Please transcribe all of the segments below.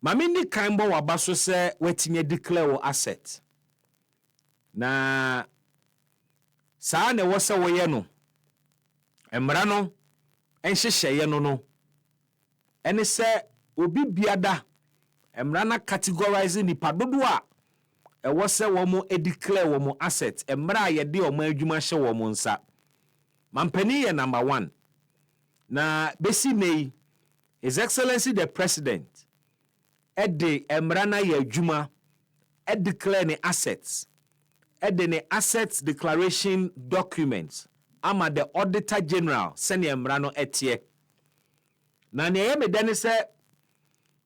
Mamini kaimbo wabaso se wetinye declare wo asset. Na saa ne wose woye no. Emra no enhyehyeye no. Ene se obi biada emra na categorize nipa dodo a wose wo mo declare wo mo asset. Emra ye de o ma adwuma hye wo mo nsa. Mampani ye number 1. Na besi nei His Excellency the President ede emra na ye adwuma declare ne assets. Ede ne assets declaration documents ama the Auditor General sene emra no etie. Na ne ye medane se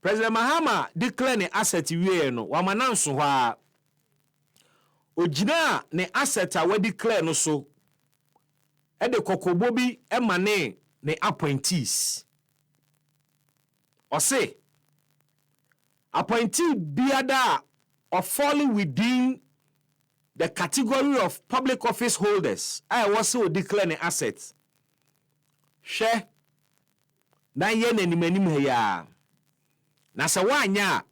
President Mahama declare ne asset wie no wamananso ho a ogina ne asset a we declare no so ede kokobo bi emane ne appointees. Ose appointee biada or falling within the category of public office holders I also declare ne assets. She na ye n'animanim he ya na se wanya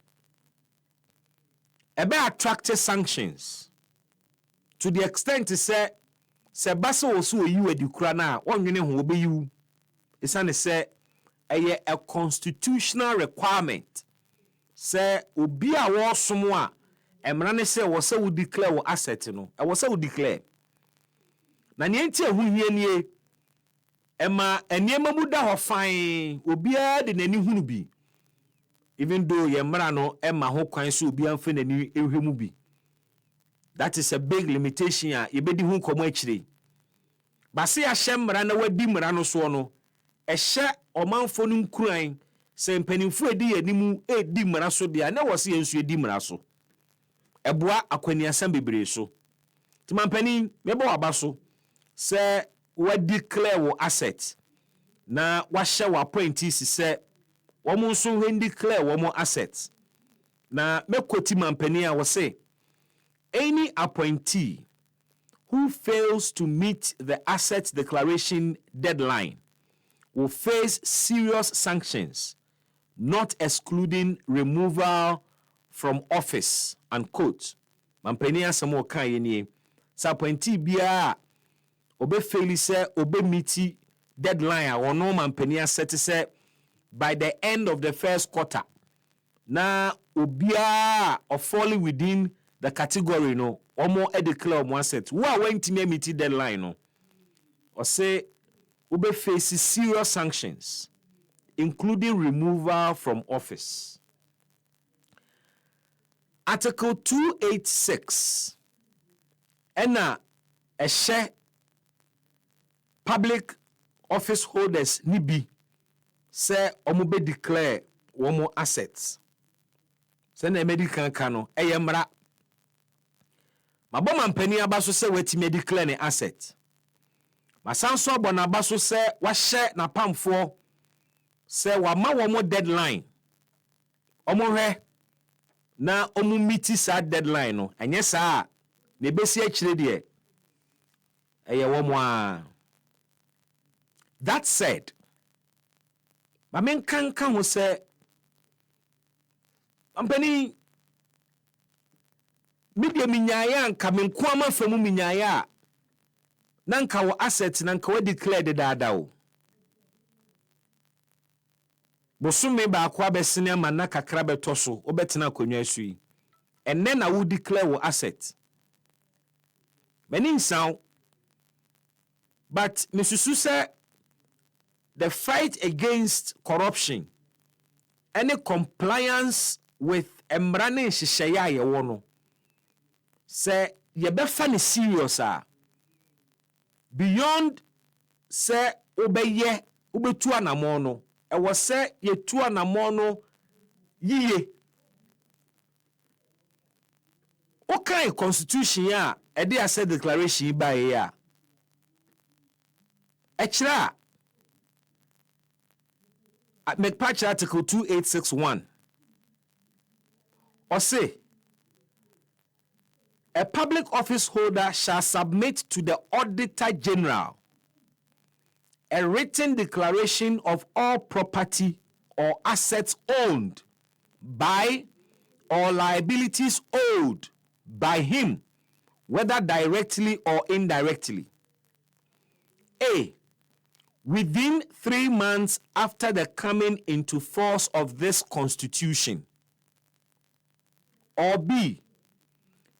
ebe attract sanctions to the extent say basa osu oyi adikura na wonwene ho obeyiwu isane se eye a constitutional requirement say obi a wo somo a emra ne se wo se wo declare wo asset no wo se wo declare na ne nti ahuhie nie ema eniema mu da ho fan obi a de nani hunu bi even though ye mra no ema ho kwan so obi amfe nani ehwemu bi. That is a big limitation a yebedi hu komo akire. Base ya hye mra na wadi mra no so no ehye omanfo no nkuran se mpanimfo edi yanimu edi mra so dia na wose yensu edi mra so. Eboa akwaniasam bebre so. Timampani mebo waba so se we declare wo asset na wahye wo appointees se wo mo so we declare wo mo assets. Na mekoti mampani a wo se any appointee who fails to meet the asset declaration deadline will face serious sanctions, not excluding removal from office, unquote. Mampani asamo kan yenie. Sa appointee bia obe fail se obe meet deadline a wono mampani asset se by the end of the first quarter. Na obia or falling within the category no omo declare omo asset wo a wentimi meet deadline no or say we be face serious sanctions including removal from office. Article 286 ena ehye public office holders ni bi say omo be declare omo assets. Se na medical kano eyemra Maboma mpani abaso se wetime declare ne asset. Masanso abona abaso se wahye na pamfo se wama womo deadline. Omo hwe na omo meet sa deadline no. Enye saa na ebesi akire de eye womo a. That said, mamen kan ho se mpani media minyaya nka menkuama famu minyaya na nka wo asset na nka wo declare de dada o bosume ba akwa besene ama na kakra beto so obetena akonwa asui enne na wo declare wo asset many sound but Mr. say the fight against corruption any compliance with emrane hyehyaya ye wo no say ye be fa serious beyond say obeye obetu anamo no e wo say ye tu anamo no yiye okay constitution ya e dey asset declaration ba ye ya e kira make patch article 2861 or say a public office holder shall submit to the Auditor General a written declaration of all property or assets owned by or liabilities owed by him, whether directly or indirectly. A. Within 3 months after the coming into force of this Constitution. Or B.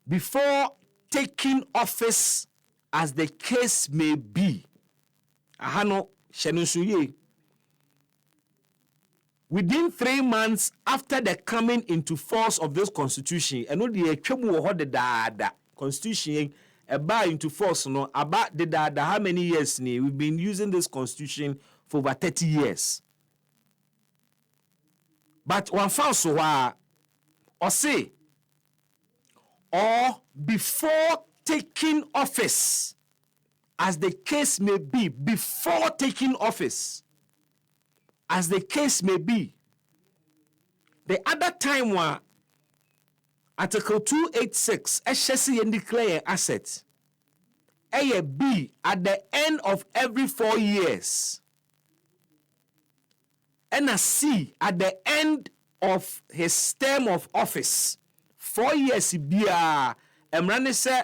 Before taking office, as the case may be. Ahano shenusuye. Within 3 months after the coming into force of this Constitution, and no the twemu wo de daada Constitution about into force no about the daada how many years ni we've been using this Constitution for over 30 years. But one found so or say or before taking office, as the case may be, before taking office, as the case may be. The other time was Article 286, HSC and declare asset. A B at the end of every 4 years. And a C at the end of his term of office. 4 years bia emrane se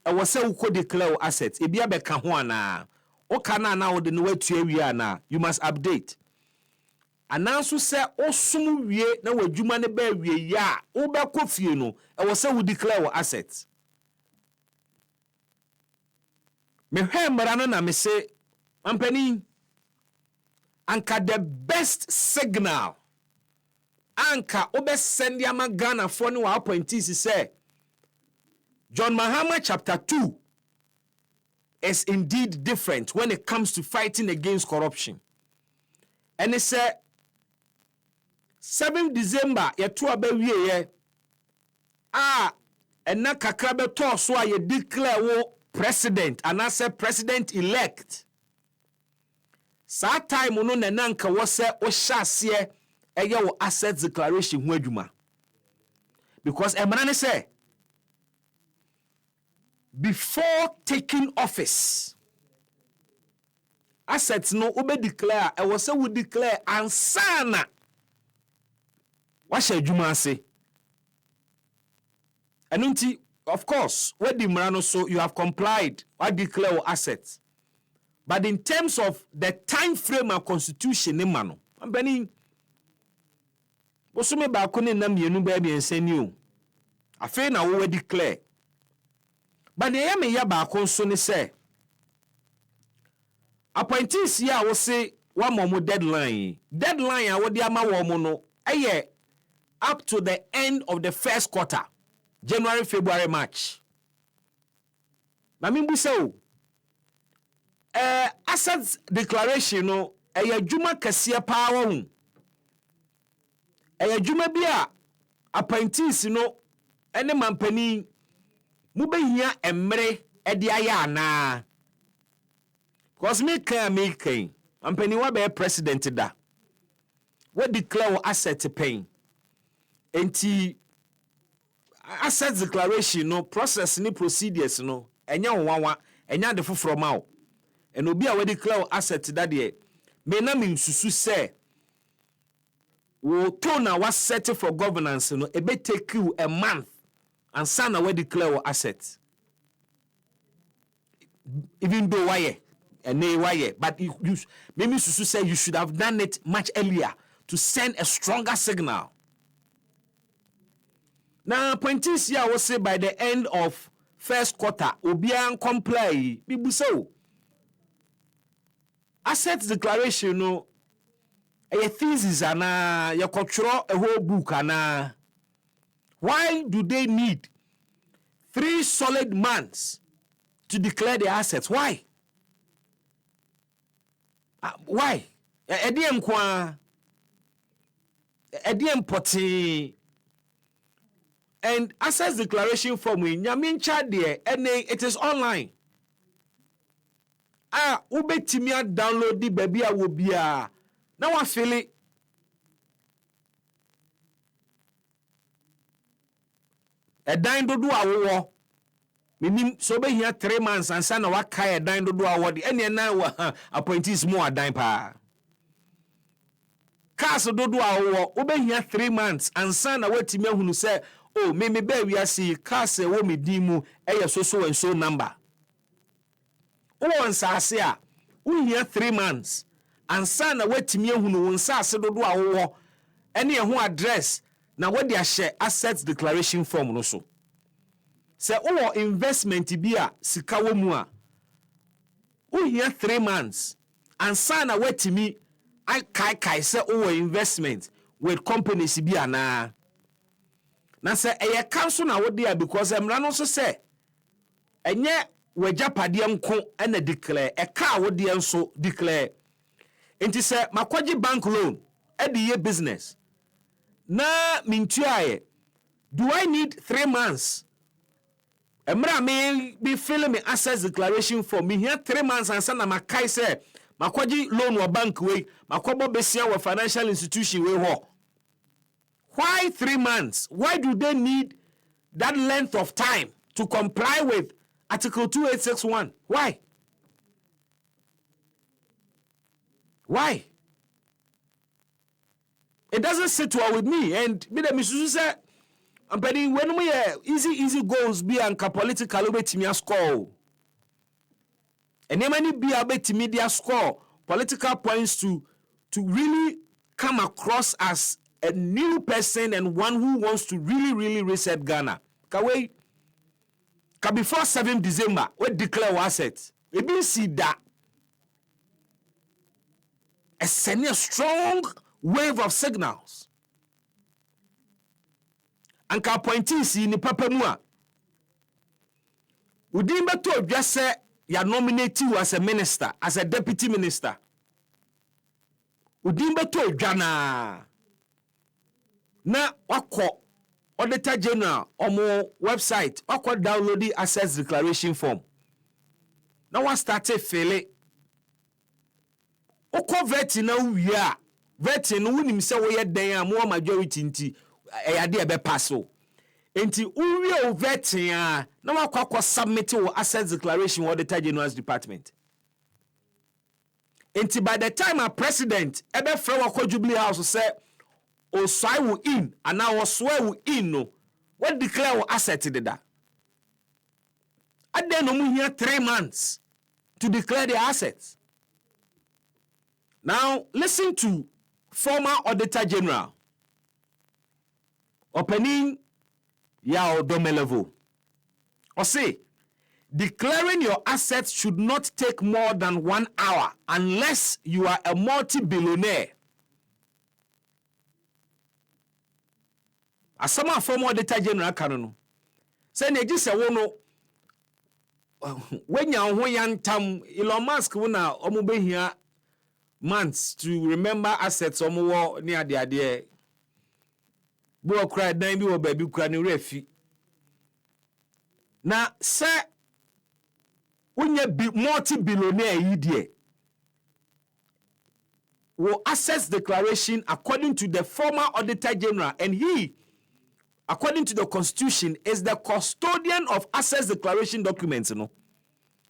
e se uko declare assets e bia be ka ho ana o kana na wo de no watu awie ana you must update ananso se osum wie na wadwuma ne ba awie ya wo be kofie no e se wo declare assets me hwe mara no na me se ampani anka the best signal anka obesend ama Ghana for no appointees say John Mahama chapter 2 is indeed different when it comes to fighting against corruption. And it said 7 December yetu abawie ye and na kakra be to so ye declare wo president and I say president elect. Sa time no na nanka wo se o hyase eye wo asset declaration ho adwuma. Because emrane say before taking office, assets no obe declare e wo se wo declare ansana wa hye adwuma ase. Anunti of course when the mrano so you have complied or declare your assets. But in terms of the time frame and constitution in mano, I'm benning Bosume ba ko ne nam yenu ba bi ensani o. Afi na wo declare. But the yame ya ba ko so ne say appointees ya wo say one more deadline. Deadline a wo de ama wo mo no eye up to the end of the first quarter. January, February, March. Na mi bu say o assets declaration no adwuma kase pa wa hu. Adwuma bi a appointees no ene mampani mu behia emre ede aya ana. Cause me kan mampani wa be president da. We declare asset paying. Enti asset declaration no process ni procedures no enya wanwa enya de foforo ma o. And obi a we declare asset that de me na me susu say wo tona was set for governance no e be take you a month and sana we declare asset. Even though why but you maybe susu say you should have done it much earlier to send a stronger signal. Now appointees here will say by the end of first quarter obian comply bibu so asset declaration no a thesis ana ya control a whole book ana. Why do they need 3 solid months to declare the assets? Why? Why? Ediem kwa ediem poti and assets declaration form we nyamincha there and it is online. Ubetimia download the baby a will be a now I feel it. A dine do a war. Meaning so be here 3 months and son of what kaya dine do a word. Any now appointees more dine pa. cars dodo a wo obehia 3 months ansa na watimi ahunu say oh me ba wiase cars wo me dimu eye so and so number wo nsase a wohia 3 months ansa na watimi ahunu wo nsase dodo a wo ene ho address na wodi ahye assets declaration form no so say wo investment bi a sika wo mu a wohia 3 months ansa na watimi I kai say oh investment with companies bi ana na say eye council na wo dia because emra no so say enye wajapade nko na declare e ka wo dia nso declare enti say makwaji bank loan e di ye business na mintuaye do I need 3 months emra me be fill me assets declaration for me here 3 months and na makai say makwaji loan wa bank way makwabo besia wa financial institution way ho why 3 months why do they need that length of time to comply with article 2861 why it doesn't sit well with me and me the misusu say ampani when we easy goals be anka political obetimi score and many be able to media score political points to really come across as a new person and one who wants to really reset Ghana. Ka before 7 December, we declare our assets. We been see that a strong wave of signals. And ka appointees in the papa mua. We didn't just say you nominate you as a minister, as a deputy minister. Udimbe to Jana. Na wako Auditor General omo website wako download the assets declaration form. Na wa start fele. Oko veti na uya. Veti no wunim se wo ye den a mo majority nti eyade ebe paso. Enti uwe veti a na wakwa submit wo assets declaration Auditor General's department. Enti by the time a president ebe fra wako Jubilee House say osai wo in and now swear wo in no what declare wo asset deda. Ade no mu here 3 months to declare the assets. Now listen to former Auditor General opening Yao Domelevo. Or say, declaring your assets should not take more than 1 hour unless you are a multi-billionaire. As some former Auditor General Kanono. Say, Nejise wono, when you are yan tam, Elon Musk wona omube here months to remember assets omo near the idea. Bo cry dan bi wo ba bi kura ne refi na se unye multi-billionaire yi die wo assets declaration according to the former Auditor General, and he according to the constitution is the custodian of assets declaration documents no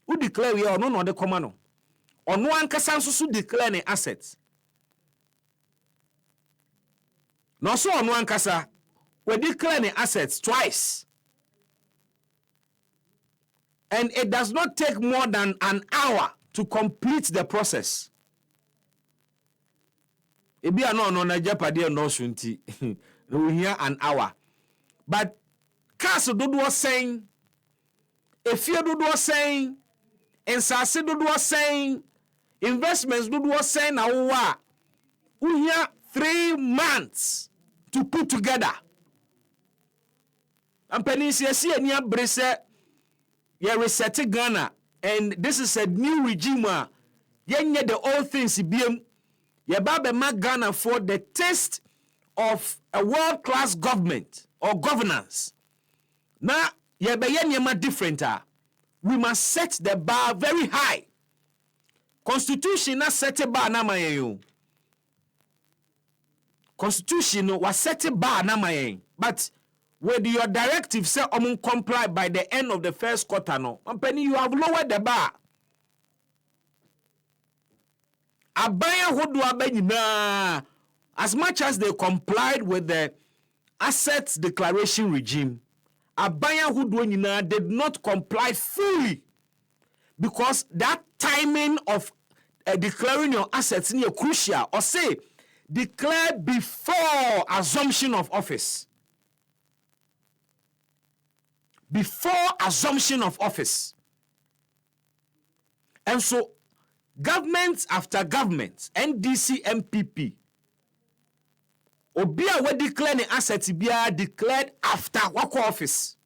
who declare we are no the command no ankasa nso so declare ne assets. No so ono ankasa we declare the assets twice. And it does not take more than an hour to complete the process. Ebi ano na japade no sunti. We hear an hour. But cars dodo saying, efie dodo saying, ensase dodo saying, investments dodo saying na wa. We hear 3 months to put together. And Penisi ani abrese ye reset Ghana, and this is a new regime. Yenye the old things biem. Ye babe ma Ghana for the taste of a world-class government or governance. Na ye be yenye different. We must set the bar very high. Constitution na set the bar na mayen. Constitution was set a bar na mayen. But with your directive say comply by the end of the first quarter no, company you have lowered the bar. Abaya hodo abanyina as much as they complied with the assets declaration regime, Abaya Hudwanyina did not comply fully, because that timing of declaring your assets is crucial. Or say, declare before assumption of office. Before assumption of office. And so, government after government, NDC, MPP, Obia we declare the assets be declared after work office.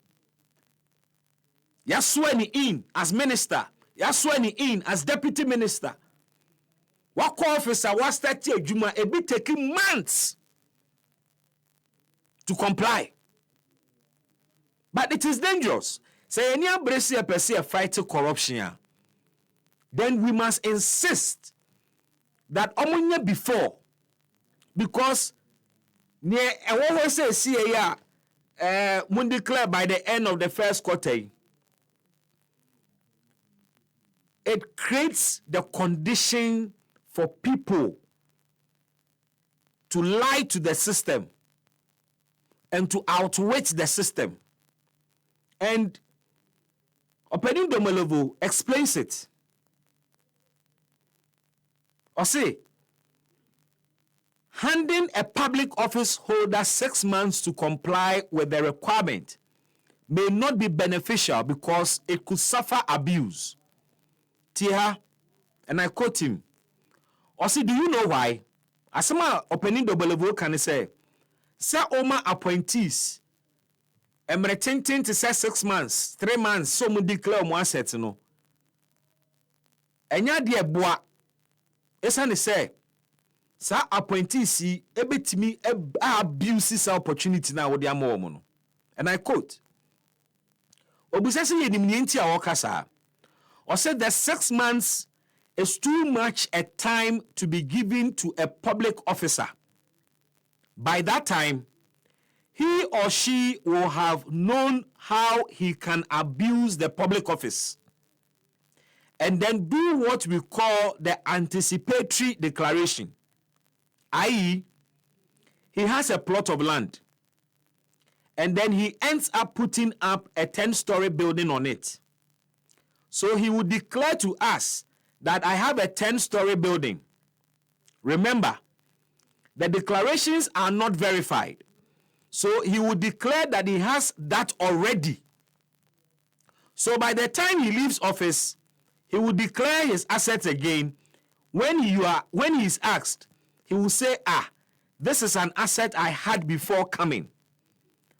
You swear in as minister. You swear in as deputy minister. Work officer was 30 Juma, a bit taking months to comply. But it is dangerous. Say any embrace a per se fight corruption. Then we must insist that omunya before, because near always say see mun declare by the end of the first quarter. It creates the condition for people to lie to the system and to outwit the system. And Opening Domolovo explains it. Or say, handing a public office holder 6 months to comply with the requirement may not be beneficial because it could suffer abuse. Tia, and I quote him. Or say, do you know why? Asama Opening Domolovo can say, Sir Oma appointees, emretintin to say 6 months, 3 months, so mu declare mo assets no. Enya de boa. Esane say, sa appointees ebetimi abuse sa opportunity na wode ama wo no. And I quote, Obusese yenimni nti a wokasa. Or said that 6 months is too much a time to be given to a public officer. By that time, he or she will have known how he can abuse the public office and then do what we call the anticipatory declaration, i.e., he has a plot of land and then he ends up putting up a 10-story building on it. So he would declare to us that I have a 10-story building. Remember, the declarations are not verified. So he would declare that he has that already. So by the time he leaves office, he will declare his assets again. When he is asked, he will say, this is an asset I had before coming.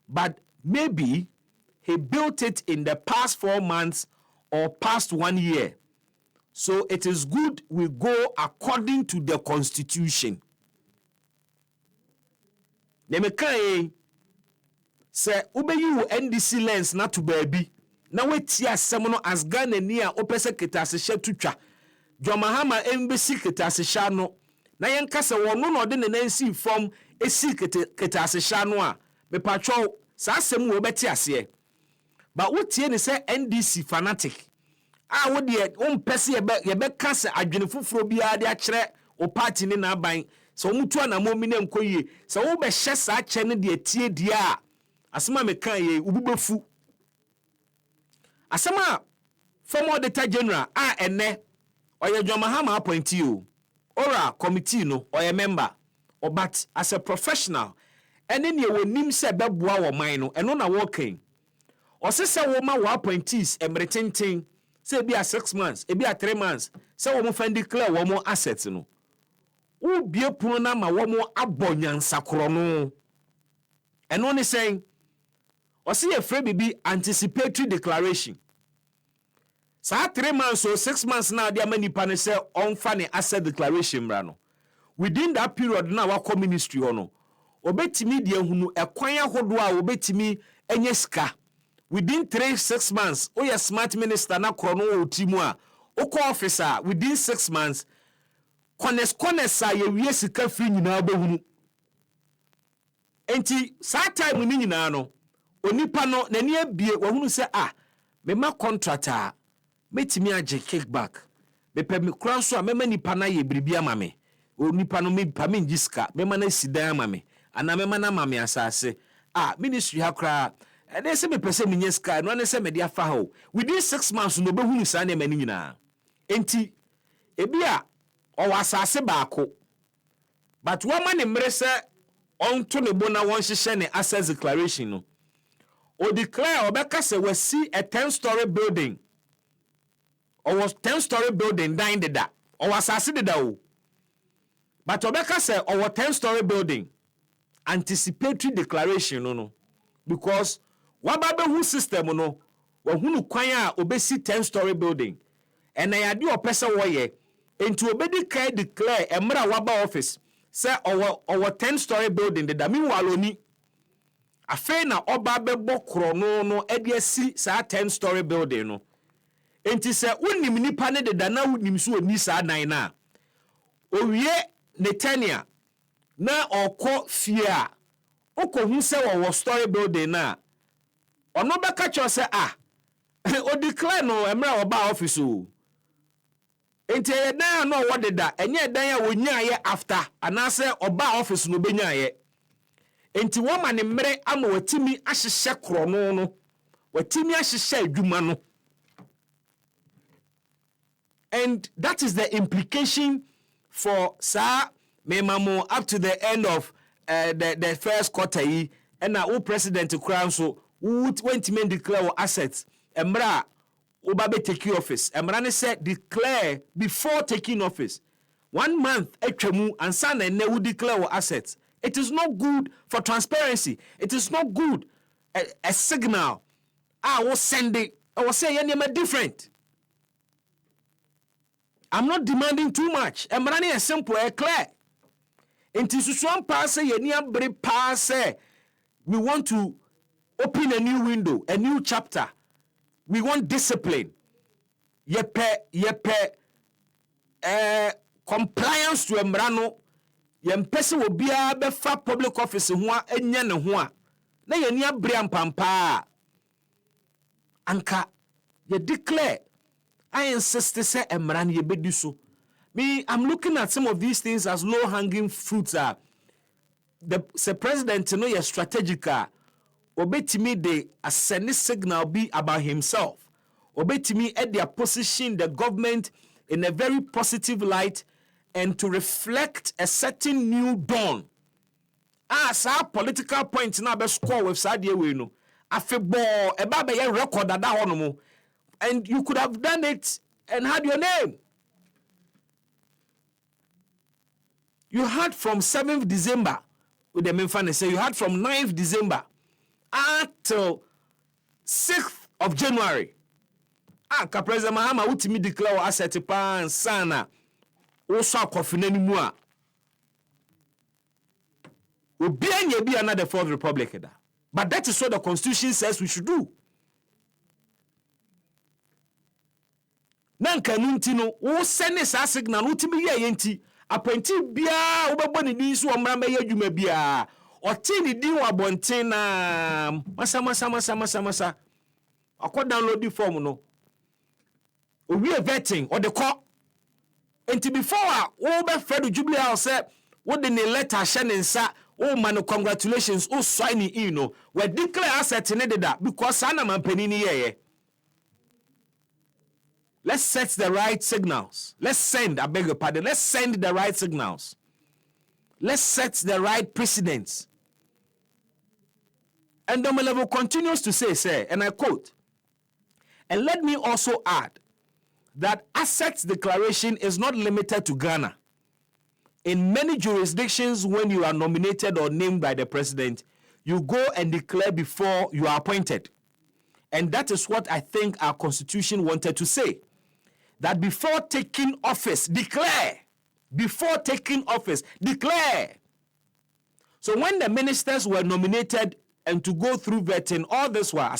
But maybe he built it in the past 4 months or past 1 year. So it is good we go according to the constitution. Nemekai say ubeyi NDC lens na to baby. Na weti asem no as Ghana ni a opese ketasehye tutwa. Mahama embassy ketasehye no. Na yenka se wono no de ne nansi form esi ketasehye no a me patwo sa asem wo beti ase. Ba wotie ne say NDC fanatic. Wo de ompese ye be kase adwene fufuro bia de a kire o party ni na ban. So mutu na momine nkoye. So wo be hye sa che ne de tie die a asema me kan ye ububefu. Asema former auditor general ene oye Mahama appointee o. Ora committee no oye member. O but as a professional ene ne wonim se beboa wo man no eno na working. O se wo ma wo appointees emretenten se bi a 6 months, e bi a 3 months, se wo mo fan declare wo mo assets no. Wo bie puno na ma wo mo abonyansa kro no. Eno ne saying o se ye free bibi anticipatory declaration. Sa 3 months or 6 months now dia manipa ne say on fa ne asset declaration bra no. Within that period na wa ministry ono. Obetimi de hunu ekwan ahodo a obetimi enye sika. Within 3-6 months, oya smart minister na krono otimu a oko officer within 6 months kones ye wie sika free nyina behunu. Enti sa time ni nyina no onipa no nani abie wahunu se me ma contractor metimi age kickback. Me pe me kran so a mema nipa na ye bribia ma me. nipa no me pa me ngiska me ma na sidan ma me ana me ma na ma me asase ministry ha kra and they say me pese me nyeska no na say me dia fa ho within 6 months no be hunu sa na mani nyina enti ebia o wasase baako but woman ne mre se on to ne bona won hye ne assets declaration no o declare obeka se wasi a 10-story building or was 10-story building dying da or was aside da o but obeka se or 10-story building anticipatory declaration no because wababe hu system no wa hunu kwan a obesi 10-story building and I ade opese wo ye enti obedi kai declare emra waba office say our 10-story building the dami waloni afa na oba bebo krono no ede asi sa 10-story building no enti say unim nipa ne de na unim so oni sa dan na owie netania na okọ fie a okohu say wo story building na ono beka cho say o declare no emra oba office o enti e dan no wo de da enye dan a wonyaye after anase oba office no benyaye enti wo ma ne mmere ama watimi ahyehye krono no watimi ahyehye adwuma no and that is the implication for sir memamo up to the end of the first quarter yi and now president crown so went to declare assets emra Obabe take office. Emrane said declare before taking office. 1 month etwemu ansana ne will declare assets. It is not good for transparency. It is not good a signal. I was sending. I was saying you're different. I'm not demanding too much. Emrane is simple and clear. Inti susuan pass yeni abre pass. We want to open a new window, a new chapter. We want discipline. Yepe compliance to emrano. Yempese wo bia be fa public office ho enya ne ho a. Na yeni abre ampampa. Anka ye declare. I insist say emran ye bedi so. Me, I'm looking at some of these things as low-hanging fruits. The president know you're strategic. Obetimi de ascend signal be about himself. Obetimi at their position the government in a very positive light and to reflect a certain new dawn. As our political point now be score with Sadia we know. Afebo eba be record that honomo. And you could have done it and had your name. You had from 7th December with the Memphane say you had from 9th December until 6th of January. Ka President Mahama ultimi declare asset pan sana. Also kofine ni mu a. Obi anya bi another fourth republic da. But that is what the constitution says we should do. Nanka nunti no wo send sa signal ultimi ye yenti appointee bia obebo ni din so omra me adwuma bia oti ni din wa bonten na masa akọ download the form no owie vetting or the call enti before wo be Fred Jubilee House say wo de ne letter hye ne nsa wo man congratulations wo sign in no we declare asset ne deda because ana mampani ni ye. Let's set the right signals. Let's send, I beg your pardon, let's send the right signals. Let's set the right precedents. And Domelevo continues to say, and I quote, and let me also add that assets declaration is not limited to Ghana. In many jurisdictions, when you are nominated or named by the president, you go and declare before you are appointed. And that is what I think our constitution wanted to say. That before taking office, declare. Before taking office, declare. So when the ministers were nominated and to go through vetting, all this while,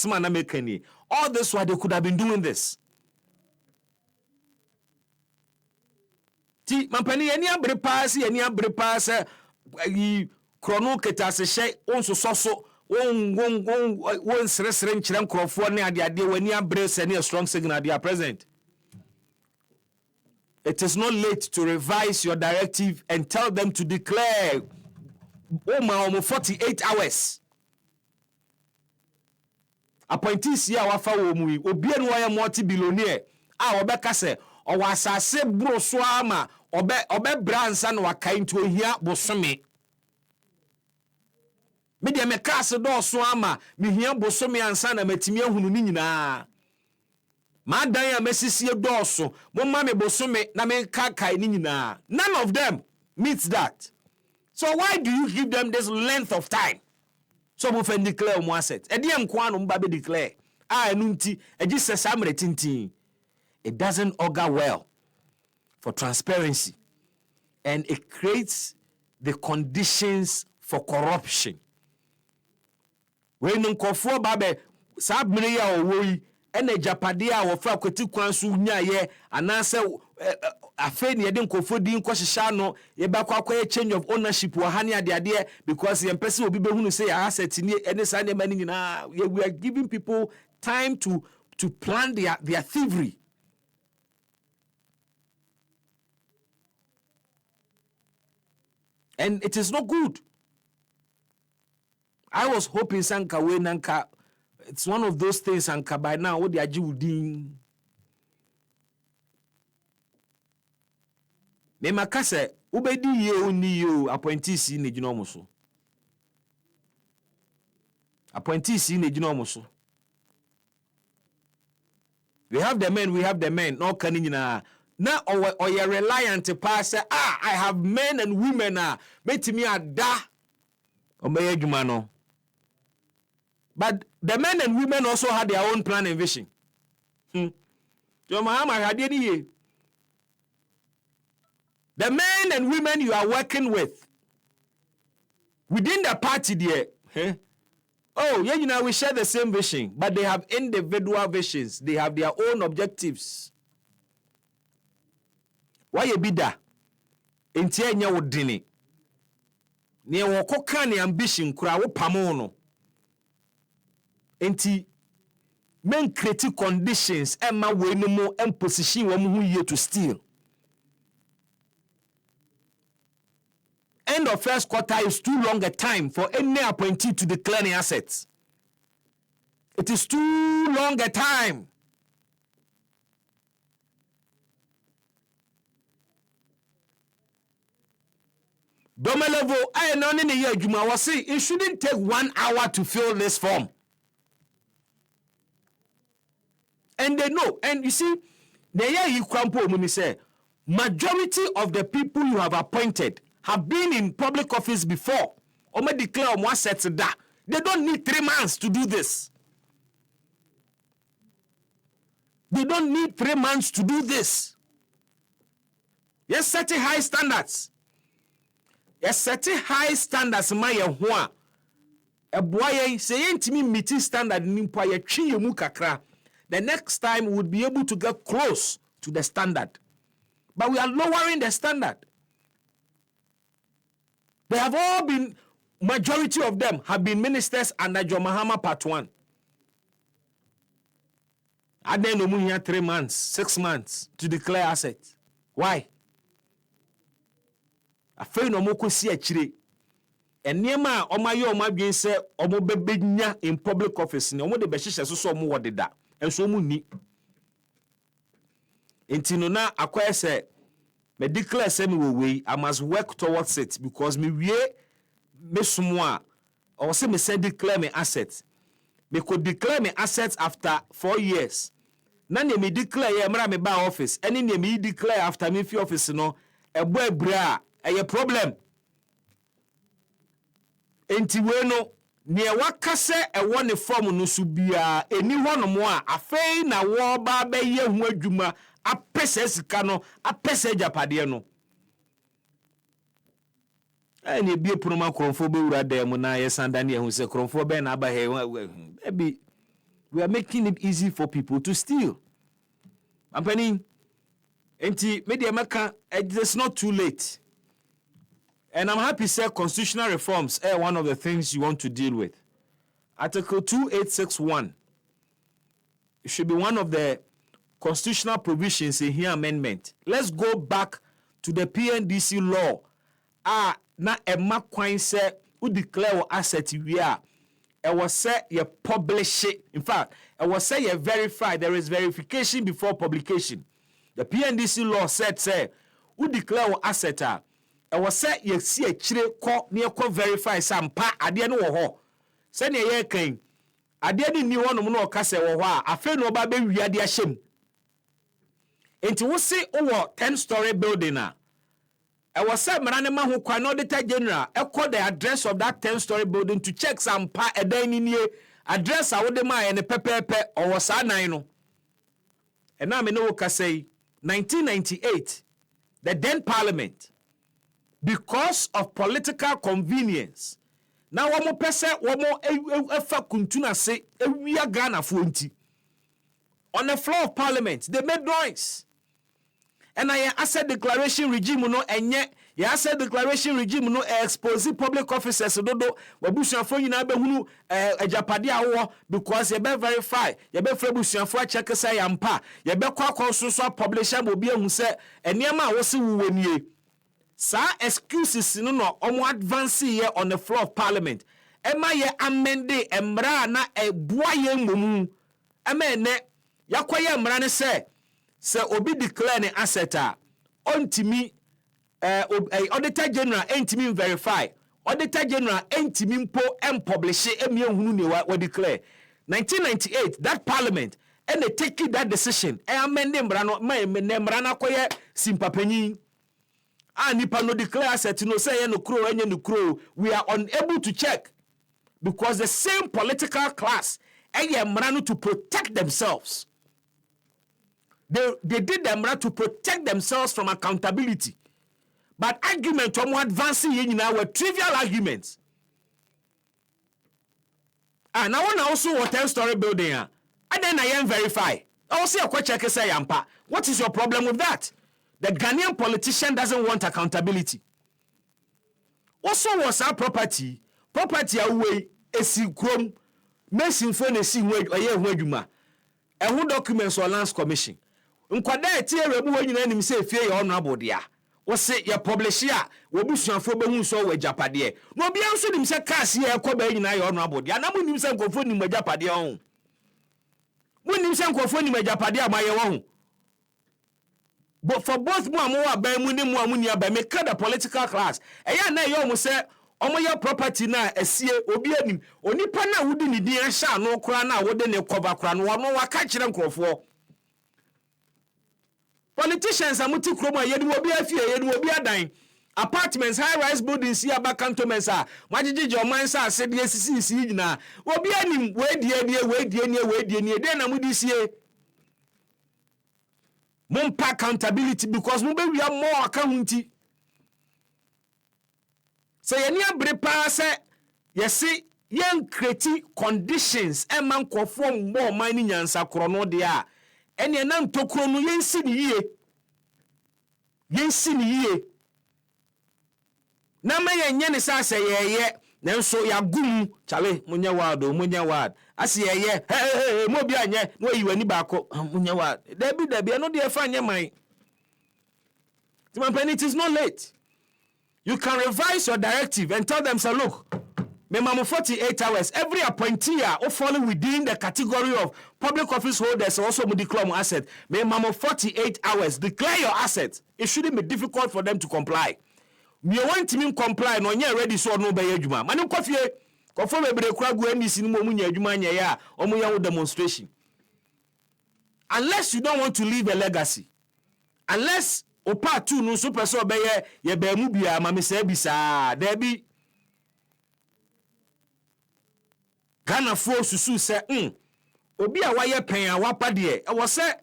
they could have been doing this. Ti mampani eni abre pass krono ketase hye onso soso won sresre nkyere nkrofo ne ade wani abre se ne strong signal dia present. It is not late to revise your directive and tell them to declare 48 hours. Appointees here wafa wo mu obi enu wa multi-billionaire obeka se o wasase bro so ama obe bransa na waka into ohia bosome me de me kase do so ama me hia bosome ansa na matimi ahunu ni nyina ma dan ya mesisie do so mo ma me bosome na me kakai ni nyina. None of them meets that. So why do you give them this length of time? So we can declare more assets. Ediam kwano mbabe declare. Enunti ejise samre tintin. It doesn't augur well for transparency, and it creates the conditions for corruption. When nkofo babe sabmire ya owoyi ene japade a wo fra kwati kwan so nya ye anase afe ne yede nkofo din ko hihya no ye ba kwa change of ownership wa hane ade because ye mpese obi behunu say ya asset ni ene sa ne mani nyina. We are giving people time to plan their thievery. And it is not good. I was hoping Sanka we nanka. It's one of those things, Sanka, by now what they are doing. Me makase ubedi ye oni yo appointees ne gina omuso. Appointees ne gina omuso. We have the men, no kani nyina. Na or you reliant pass I have men and women metimi ada obey adwuma no. But the men and women also had their own plan and vision. Jo Mahama had any. The men and women you are working with within the party there, oh yeah, you know we share the same vision, but they have individual visions. They have their own objectives. Why you be da? Enti enya wo dini. Ne wo koka ne ambition kura wo pamo no. Enti men create conditions emma we no mo em position wo mu ye to steal. End of first quarter is too long a time for any appointee to declare the assets. It is too long a time. Domelevo, I know in a year, Juma was saying it shouldn't take 1 hour to fill this form. And they know, and you see, the year you crumple when you say, majority of the people you have appointed have been in public office before. Or may declare one set that. They don't need 3 months to do this. They don't need 3 months to do this. Yes, setting high standards. Yes, setting high standards, my one. A boy say me meeting standard nimpa ye chi mu kakra. The next time we would be able to get close to the standard. But we are lowering the standard. They have all been, majority of them have been ministers under John Mahama Part 1. And then we have 3 months, 6 months to declare assets. Why? I feel no more see a chiri. And near my being said, omo bebenya in public office. No more the beshisha so more did that. And so muni. Intinona acquire say, me declare semi way, I must work towards it because me sumwa or say me say declare me assets. Me could declare me assets after 4 years. None me declare ye mra me ba office. Any me declare after me fi office no a boy bra a problem. Enti we no ne wakase e wone form no so bia eni hono mo a afei na wo ba be ye hu adwuma apese sika no apese japade no ani bie proma kronfo be wura dem na yesanda ne hu se kronfo be na aba he maybe we are making it easy for people to steal. Ampani enti media maka it's not too late. And I'm happy to say constitutional reforms are one of the things you want to deal with. Article 2861. It should be one of the constitutional provisions in here amendment. Let's go back to the PNDC law. Na emma kwan say who declare asset we are. It was say you publish it. In fact, it was say you verify. There is verification before publication. The PNDC law said say who declare asset it was say you see a chire ko near ko verify sampa ade no wo ho. Say ne ye kan ade ni ni wono no ka se wo ho a afa no ba be wi ade ahyem. Enti wo se wo 10-story building a I was said, Maranema who can auditor general, echo the address of that 10-story building to check some pa a dining address. I would demand a pepe or was I no. And now me no say 1998, the then parliament, because of political convenience. Now one more person, one more efa kuntuna say we are Ghana funti. On the floor of parliament, they made noise. And I asset declaration regime no enye ya asset declaration regime no expose public officers dodo wabusuafo nyina be hunu ajapade awo because ye be verify ye be frebusuafo check say yampa ye be kwa so publisher mo bi ehun say eniema a wo se wuwanie sa excuses no omo advance here on the floor of parliament ema ye amende emra na eboa ye momu ema ene yakwaye emra ne say obi declare an asset ontimi auditor general entimi verify auditor general entimi mpo publish emi ehunu ne wa declare 1998 that parliament and they take that decision amend mbra no mbra na koye simpapanyin nipa no declare asset no say no kro enye no kro we are unable to check because the same political class mbra no to protect themselves. They did them right to protect themselves from accountability. But arguments more advancing in our trivial arguments. And I want also a 10-story building. And then I am verify. I will see a question say yampa. What is your problem with that? The Ghanaian politician doesn't want accountability. Also was our property. Property away a krom. Mason phone a see where you and who documents or lands commission. Nkwada tie rebu wanyina nim se fie ye honorable dia wo se ye publish ya wo busuafo behu so wa japade no bia nso nim se cars ye ekoba nyina ye honorable dia na mu nim se nkofo nim japade ho mu nim se nkofo nim japade amaye wo ho but for both mu amu aban mu ni mu amu ni aban me ka the political class eya na ye omo se omo ye property na asie obi anim onipa na wudi ni din ahya no kora na wode ne koba kora no wo waka kire nkofo. Politicians are multi chroma, yet will be a fear, yet will be a dime. Apartments, high rise buildings here back cantonments are. What did your mind say? Said yes, see now. Will be any way, dear, then I'm with this year. Mumpa accountability because we have more accountability. Say, any brepa say, yes, see, young creative conditions, and man conform more mining and sacrono dia. And ye nan tokro no yensi ni ye na me yenye ne sa se ye nanso ya gum chale munya wad ase ye mo bi anye no yiwani ba ko munya wad dabi no de fa anye man it is not late. You can revise your directive and tell them say look Memamo 48 hours. Every appointee or falling within the category of public office holders also declare asset. Memamo 48 hours. Declare your assets. It shouldn't be difficult for them to comply. Me want to comply no nya ready so no be adwuma. Manu kofie confirm e bre kura gu NDC no mu nya adwuma nya ya omo ya demonstration. Unless you don't want to leave a legacy. Unless opa tu no super so be ye ba mu bia ma me say bisa. There be Ghana force susu say obi a waye pen a wapa de e wo say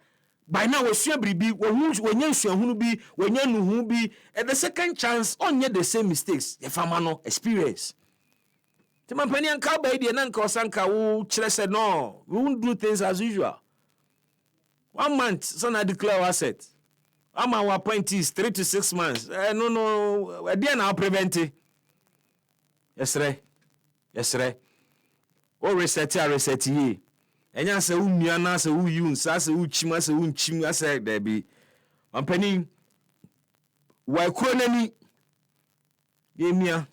by now we sua bribi wo nya nsuahunu bi wo nya nuhu bi the second chance onye the same mistakes ye fama no experience tema pani anka ba de na nka osanka wo kire say no we won't do things as usual 1 month so na declare asset our appointees 3 to 6 months no we dey na prevent it yes re o reset ye enya se wo nua na se wo yi unsa se wo chima se wo nchim ase da bi ampani wa kro nani yemia